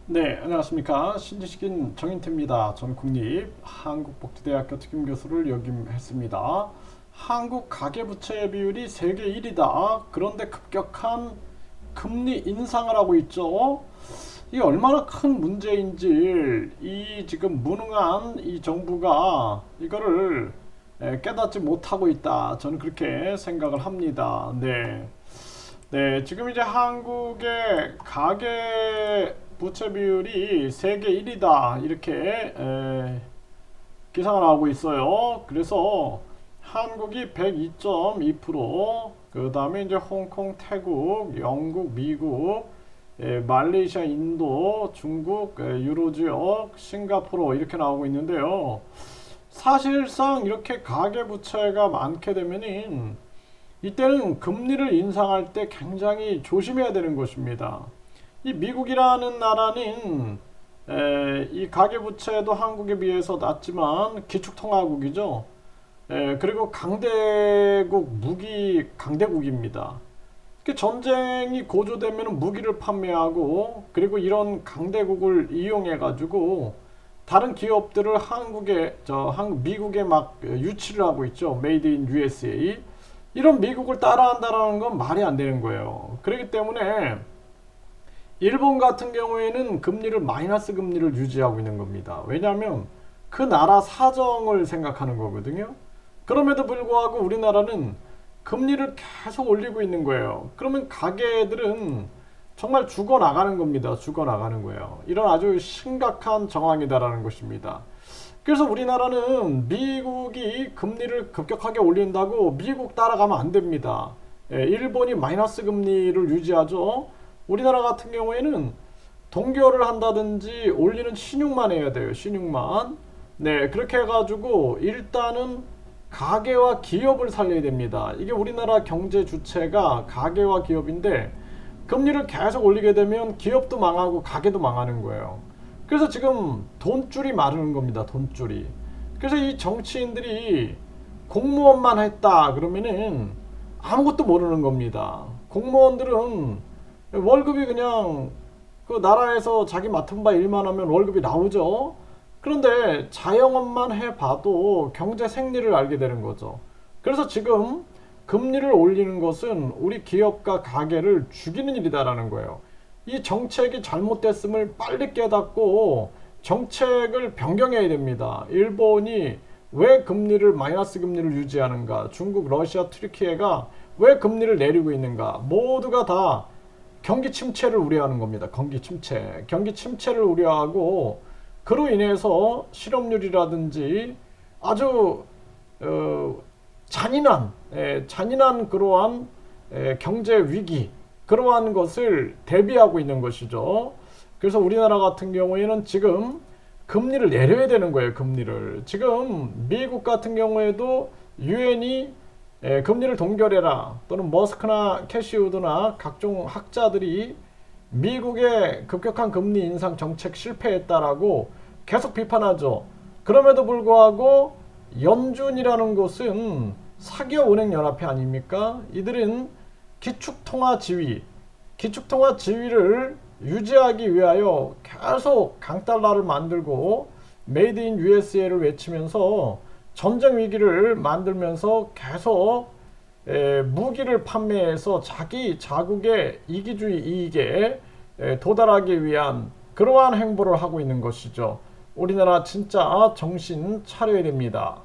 네, 안녕하십니까. 신지식인 정인태입니다. 전 국립한국복지대학교 특임교수를 역임했습니다. 한국 가계부채 비율이 세계 1위다. 그런데 급격한 금리 인상을 하고 있죠. 이게 얼마나 큰 문제인지 이 지금 무능한 이 정부가 이거를 깨닫지 못하고 있다. 저는 그렇게 생각을 합니다. 네. 네, 지금 이제 한국의 가계 부채 비율이 세계 1위다 이렇게 기상을 하고 있어요. 그래서 한국이 102.2%, 그 다음에 이제 홍콩, 태국, 영국, 미국, 말레이시아, 인도, 중국, 유로지역, 싱가포르 이렇게 나오고 있는데요. 사실상 이렇게 가계 부채가 많게 되면은 이때는 금리를 인상할 때 굉장히 조심해야 되는 것입니다. 이 미국이라는 나라는 이 가계부채도 한국에 비해서 낮지만 기축통화국이죠. 그리고 강대국, 무기 강대국입니다. 전쟁이 고조되면 무기를 판매하고 그리고 이런 강대국을 이용해 가지고 다른 기업들을 미국에 막 유치를 하고 있죠. 메이드 인 USA. 이런 미국을 따라한다라는 건 말이 안 되는 거예요. 그렇기 때문에 일본 같은 경우에는 금리를 마이너스 금리를 유지하고 있는 겁니다. 왜냐하면 그 나라 사정을 생각하는 거거든요. 그럼에도 불구하고 우리나라는 금리를 계속 올리고 있는 거예요. 그러면 가게들은 정말 죽어나가는 겁니다. 죽어나가는 거예요. 이런 아주 심각한 정황이다라는 것입니다. 그래서 우리나라는 미국이 금리를 급격하게 올린다고 미국 따라가면 안 됩니다. 일본이 마이너스 금리를 유지하죠. 우리나라 같은 경우에는 동결을 한다든지 올리는 신용만 해야 돼요. 신용만. 네, 그렇게 해가지고 일단은 가계와 기업을 살려야 됩니다. 이게 우리나라 경제 주체가 가계와 기업인데 금리를 계속 올리게 되면 기업도 망하고 가게도 망하는 거예요. 그래서 지금 돈줄이 마르는 겁니다. 돈줄이. 그래서 이 정치인들이 공무원만 했다 그러면은 아무것도 모르는 겁니다. 공무원들은 월급이 그냥 그 나라에서 자기 맡은 바 일만 하면 월급이 나오죠. 그런데 자영업만 해봐도 경제 생리를 알게 되는 거죠. 그래서 지금 금리를 올리는 것은 우리 기업과 가게를 죽이는 일이다라는 거예요. 이 정책이 잘못됐음을 빨리 깨닫고 정책을 변경해야 됩니다. 일본이 왜 금리를 마이너스 금리를 유지하는가? 중국, 러시아, 튀르키예가 왜 금리를 내리고 있는가? 모두가 다 경기 침체를 우려하는 겁니다. 경기 침체. 경기 침체를 우려하고 그로 인해서 실업률이라든지 아주 잔인한 그러한 경제 위기 그러한 것을 대비하고 있는 것이죠. 그래서 우리나라 같은 경우에는 지금 금리를 내려야 되는 거예요. 금리를. 지금 미국 같은 경우에도 유엔이 금리를 동결해라 또는 머스크나 캐시우드나 각종 학자들이 미국의 급격한 금리 인상 정책 실패했다라고 계속 비판하죠. 그럼에도 불구하고 연준이라는 곳은 사기업은행연합회 아닙니까? 이들은 기축통화 지위를 유지하기 위하여 계속 강달러를 만들고 메이드 인 USA를 외치면서 전쟁 위기를 만들면서 계속 무기를 판매해서 자국의 이기주의 이익에 도달하기 위한 그러한 행보를 하고 있는 것이죠. 우리나라 진짜 정신 차려야 됩니다.